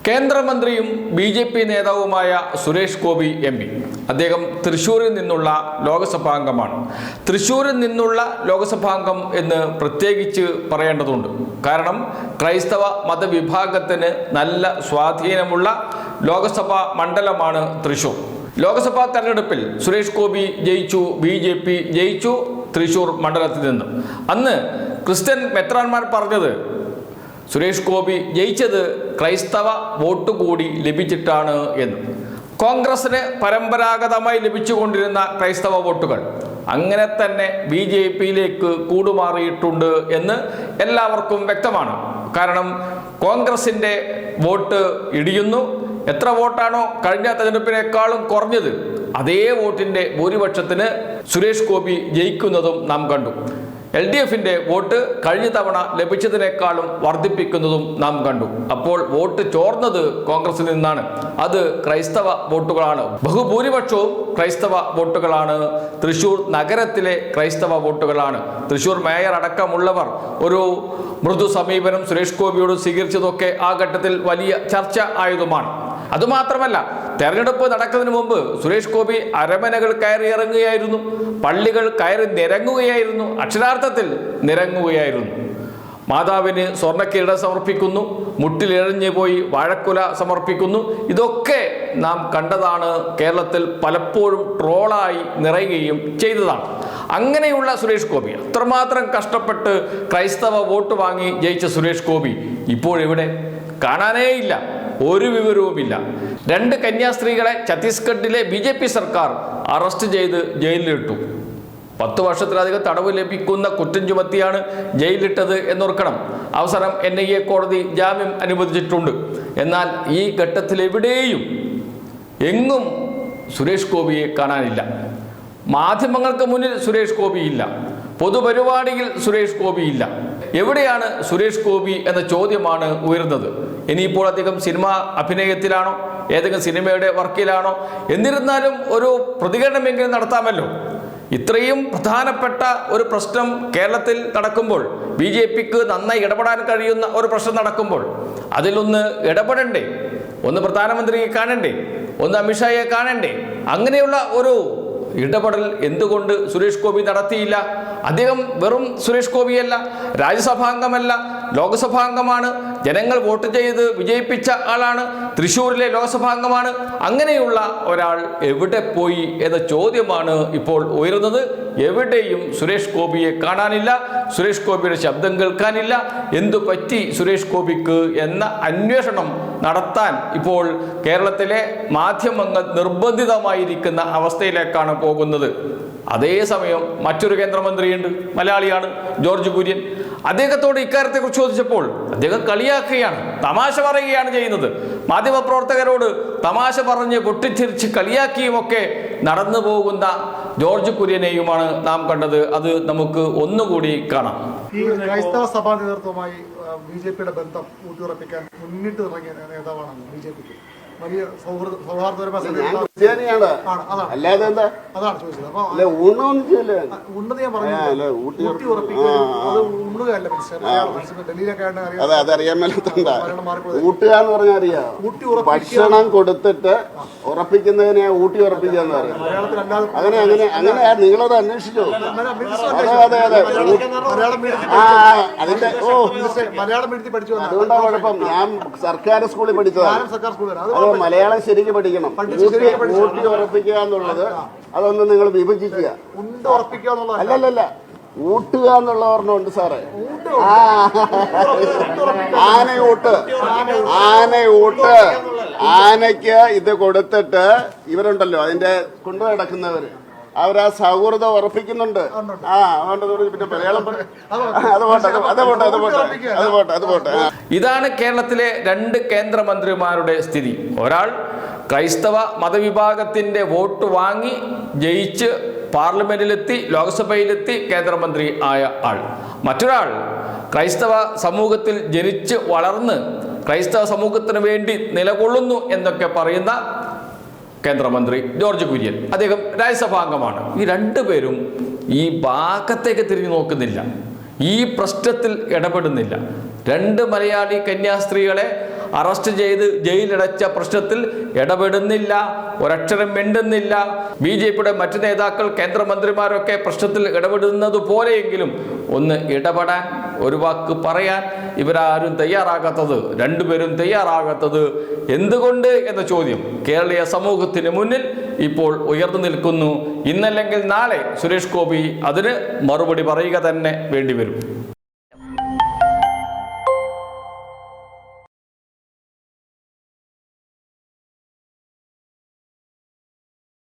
കേന്ദ്രമന്ത്രിയും ബി.ജെ.പി. നേതാവുമായ സുരേഷ് ഗോപി എം.പി. അദ്ദേഹം തൃശ്ശൂരിൽ നിന്നുള്ള ലോക്സഭാംഗമാണ്. തൃശ്ശൂരിൽ നിന്നുള്ള ലോക്സഭാംഗം എന്ന് പ്രത്യേകിച്ച് പറയേണ്ടതുണ്ട്. കാരണം ക്രൈസ്തവ മതവിഭാഗത്തിന് നല്ല സ്വാധീനമുള്ള ലോക്സഭാ മണ്ഡലമാണ് തൃശ്ശൂർ. ലോക്സഭാ തെരഞ്ഞെടുപ്പിൽ സുരേഷ് ഗോപി ജയിച്ചു, ബി.ജെ.പി. ജയിച്ചു തൃശ്ശൂർ മണ്ഡലത്തിൽ നിന്ന്. അന്ന് ക്രിസ്ത്യൻ മെത്രാന്മാർ പറഞ്ഞത് സുരേഷ് ഗോപി ജയിച്ചത് ക്രൈസ്തവ വോട്ട് കൂടി ലഭിച്ചിട്ടാണ് എന്ന്. കോൺഗ്രസിന് പരമ്പരാഗതമായി ലഭിച്ചുകൊണ്ടിരുന്ന ക്രൈസ്തവ വോട്ടുകൾ അങ്ങനെ തന്നെ ബി.ജെ.പിയിലേക്ക് കൂടുമാറിയിട്ടുണ്ട് എന്ന് എല്ലാവർക്കും വ്യക്തമാണ്. കാരണം കോൺഗ്രസിൻ്റെ വോട്ട് ഇടിയുന്നു. എത്ര വോട്ടാണോ കഴിഞ്ഞ തെരഞ്ഞെടുപ്പിനേക്കാളും കുറഞ്ഞത്, അതേ വോട്ടിൻ്റെ ഭൂരിപക്ഷത്തിന് സുരേഷ് ഗോപി ജയിക്കുന്നതും നാം കണ്ടു. LDFിൻ്റെ വോട്ട് കഴിഞ്ഞ തവണ ലഭിച്ചതിനേക്കാളും വർദ്ധിപ്പിക്കുന്നതും നാം കണ്ടു. അപ്പോൾ വോട്ട് ചോർന്നത് കോൺഗ്രസിൽ നിന്നാണ്. അത് ക്രൈസ്തവ വോട്ടുകളാണ്. ബഹുഭൂരിപക്ഷവും ക്രൈസ്തവ വോട്ടുകളാണ്. തൃശ്ശൂർ നഗരത്തിലെ ക്രൈസ്തവ വോട്ടുകളാണ്. തൃശ്ശൂർ മേയർ അടക്കമുള്ളവർ ഒരു മൃദു സമീപനം സുരേഷ് ഗോപിയോട് സ്വീകരിച്ചതൊക്കെ ആ ഘട്ടത്തിൽ വലിയ ചർച്ച ആയതുമാണ്. അതുമാത്രമല്ല, തെരഞ്ഞെടുപ്പ് നടക്കുന്നതിന് മുമ്പ് സുരേഷ് ഗോപി അരമനകൾ കയറി ഇറങ്ങുകയായിരുന്നു, പള്ളികൾ കയറി നിരങ്ങുകയായിരുന്നു, അക്ഷരാർത്ഥത്തിൽ നിരങ്ങുകയായിരുന്നു. മാതാവിന് സ്വർണ്ണക്കിരീടം സമർപ്പിക്കുന്നു, മുട്ടിലിഴഞ്ഞു പോയി വാഴക്കുല സമർപ്പിക്കുന്നു. ഇതൊക്കെ നാം കണ്ടതാണ്. കേരളത്തിൽ പലപ്പോഴും ട്രോളായി നിറയുകയും ചെയ്തതാണ്. അങ്ങനെയുള്ള സുരേഷ് ഗോപി, അത്രമാത്രം കഷ്ടപ്പെട്ട് ക്രൈസ്തവ വോട്ട് വാങ്ങി ജയിച്ച സുരേഷ് ഗോപി ഇപ്പോഴെവിടെ? കാണാനേയില്ല, ഒരു വിവരവുമില്ല. 2 കന്യാസ്ത്രീകളെ ഛത്തീസ്ഗഡിലെ ബി.ജെ.പി. സർക്കാർ അറസ്റ്റ് ചെയ്ത് ജയിലിലിട്ടു. 10 വർഷത്തിലധികം തടവ് ലഭിക്കുന്ന കുറ്റം ചുമത്തിയാണ് ജയിലിലിട്ടത് എന്നോർക്കണം. അവസാനം NIA കോടതി ജാമ്യം അനുവദിച്ചിട്ടുണ്ട്. എന്നാൽ ഈ ഘട്ടത്തിൽ എങ്ങും സുരേഷ് ഗോപിയെ കാണാനില്ല. മാധ്യമങ്ങൾക്ക് മുന്നിൽ സുരേഷ് ഗോപിയില്ല, പൊതുപരിപാടിയിൽ സുരേഷ് ഗോപിയില്ല. എവിടെയാണ് സുരേഷ് ഗോപി എന്ന ചോദ്യമാണ് ഉയർന്നത്. ഇനിയിപ്പോൾ അദ്ദേഹം സിനിമ അഭിനയത്തിലാണോ, ഏതെങ്കിലും സിനിമയുടെ വർക്കിലാണോ? എന്നിരുന്നാലും ഒരു പ്രതികരണമെങ്കിലും നടത്താമല്ലോ. ഇത്രയും പ്രധാനപ്പെട്ട ഒരു പ്രശ്നം കേരളത്തിൽ നടക്കുമ്പോൾ, ബി.ജെ.പിക്ക് നന്നായി ഇടപെടാൻ കഴിയുന്ന ഒരു പ്രശ്നം നടക്കുമ്പോൾ അതിലൊന്ന് ഇടപെടണ്ടേ? ഒന്ന് പ്രധാനമന്ത്രിയെ കാണണ്ടേ? ഒന്ന് അമിത്ഷായെ കാണണ്ടേ? അങ്ങനെയുള്ള ഒരു ഇടപെടൽ എന്തുകൊണ്ട് സുരേഷ് ഗോപി നടത്തിയില്ല? അദ്ദേഹം വെറും സുരേഷ് ഗോപിയല്ല, രാജ്യസഭാംഗമല്ല, ലോക്സഭാംഗമാണ്. ജനങ്ങൾ വോട്ട് ചെയ്ത് വിജയിപ്പിച്ച ആളാണ്. തൃശ്ശൂരിലെ ലോക്സഭാംഗമാണ്. അങ്ങനെയുള്ള ഒരാൾ എവിടെ പോയി എന്ന ചോദ്യമാണ് ഇപ്പോൾ ഉയർന്നത്. എവിടെയും സുരേഷ് ഗോപിയെ കാണാനില്ല, സുരേഷ് ഗോപിയുടെ ശബ്ദം കേൾക്കാനില്ല. എന്തു പറ്റി സുരേഷ് ഗോപിക്ക് എന്ന അന്വേഷണം നടത്താൻ ഇപ്പോൾ കേരളത്തിലെ മാധ്യമങ്ങൾ നിർബന്ധിതമായിരിക്കുന്ന അവസ്ഥയിലേക്കാണ് പോകുന്നത്. അതേസമയം മറ്റൊരു കേന്ദ്രമന്ത്രിയുണ്ട്, മലയാളിയാണ്, ജോർജ് കുര്യൻ. അദ്ദേഹത്തോട് ഇക്കാര്യത്തെക്കുറിച്ച് ചോദിച്ചപ്പോൾ അദ്ദേഹം കളിയാക്കുകയാണ്, തമാശ പറയുകയാണ് ചെയ്യുന്നത്. മാധ്യമപ്രവർത്തകരോട് തമാശ പറഞ്ഞ് പൊട്ടിച്ചിരിച്ച് കളിയാക്കിയുമൊക്കെ നടന്നു പോകുന്ന ജോർജ് കുര്യനെയുമാണ് നാം കണ്ടത്. അത് നമുക്ക് ഒന്നുകൂടി കാണാം. ഈ ക്രൈസ്തവ സഭാ നേതൃത്വവുമായി ബി.ജെ.പിയുടെ ബന്ധം ഊട്ടിയുറപ്പിക്കാൻ മുന്നിട്ട് ഇറങ്ങിയ നേതാവാണ് ബി.ജെ.പിക്ക്. വലിയ അല്ലാതെ എന്താ അതാണ് ചോദിച്ചത്. അപ്പൊ ഉണ്ണത് ഞാൻ ഊട്ടി ഉറപ്പിക്കാൻ അത് ഉണ്ണുകയല്ല, ഡൽഹിയിലൊക്കെ അതറിയാൻ മേലത്തുണ്ടാ. ഊട്ടുക എന്ന് പറഞ്ഞാൽ അറിയാം, ഭക്ഷണം കൊടുത്തിട്ട് ഉറപ്പിക്കുന്നതിനെ ഊട്ടി ഉറപ്പിക്കുക എന്ന് പറയാം. അങ്ങനെ അങ്ങനെ അങ്ങനെ നിങ്ങളത് അന്വേഷിച്ചോ? അതെ അതെ അതിന്റെ മലയാളം എഴുതി പഠിച്ചു. അതുകൊണ്ടാ കുഴപ്പം. ഞാൻ സർക്കാർ സ്കൂളിൽ പഠിച്ചതാണ്. അത് മലയാളം ശരിക്കും പഠിക്കണം. ഊട്ടി ഉറപ്പിക്കുക എന്നുള്ളത് അതൊന്ന് നിങ്ങൾ വിഭജിക്കുക. അല്ലല്ല, ഊട്ടുക എന്നുള്ള ഓർമ്മയുണ്ട് സാറേ. ആനയൂട്ട്, ആനയ്ക്ക് ഇത് കൊടുത്തിട്ട് ഇവരുണ്ടല്ലോ അതിന്റെ കൊണ്ടു നടക്കുന്നവര്, അവരാ സൗഹൃദം ഉറപ്പിക്കുന്നുണ്ട്. അതുകൊണ്ട് പിന്നെ മലയാളം അത് പോട്ടെ. ഇതാണ് കേരളത്തിലെ 2 കേന്ദ്രമന്ത്രിമാരുടെ സ്ഥിതി. ഒരാൾ ക്രൈസ്തവ മതവിഭാഗത്തിന്റെ വോട്ട് വാങ്ങി ജയിച്ച് പാർലമെന്റിലെത്തി, ലോക്സഭയിലെത്തി കേന്ദ്രമന്ത്രി ആയ ആൾ. മറ്റൊരാൾ ക്രൈസ്തവ സമൂഹത്തിൽ ജനിച്ച് വളർന്ന് ക്രൈസ്തവ സമൂഹത്തിന് വേണ്ടി നിലകൊള്ളുന്നു എന്നൊക്കെ പറയുന്ന കേന്ദ്രമന്ത്രി ജോർജ് കുര്യൻ. അദ്ദേഹം രാജ്യസഭാംഗമാണ്. ഈ 2 പേരും ഈ ഭാഗത്തേക്ക് തിരിഞ്ഞു നോക്കുന്നില്ല, ഈ പ്രശ്നത്തിൽ ഇടപെടുന്നില്ല. 2 മലയാളി കന്യാസ്ത്രീകളെ അറസ്റ്റ് ചെയ്ത് ജയിലിലടച്ച പ്രശ്നത്തിൽ ഇടപെടുന്നില്ല, ഒരക്ഷരം മിണ്ടുന്നില്ല. BJPയുടെ മറ്റു നേതാക്കൾ, കേന്ദ്രമന്ത്രിമാരൊക്കെ പ്രശ്നത്തിൽ ഇടപെടുന്നത് പോലെയെങ്കിലും ഒന്ന് ഇടപെടാൻ, ഒരു വാക്ക് പറയാൻ ഇവരാരും തയ്യാറാകാത്തത്, രണ്ടുപേരും തയ്യാറാകാത്തത് എന്തുകൊണ്ട് എന്ന ചോദ്യം കേരളീയ സമൂഹത്തിന് മുന്നിൽ ഇപ്പോൾ ഉയർന്നു നിൽക്കുന്നു. ഇന്നല്ലെങ്കിൽ നാളെ സുരേഷ് ഗോപി അതിന് മറുപടി പറയുക തന്നെ വേണ്ടിവരും.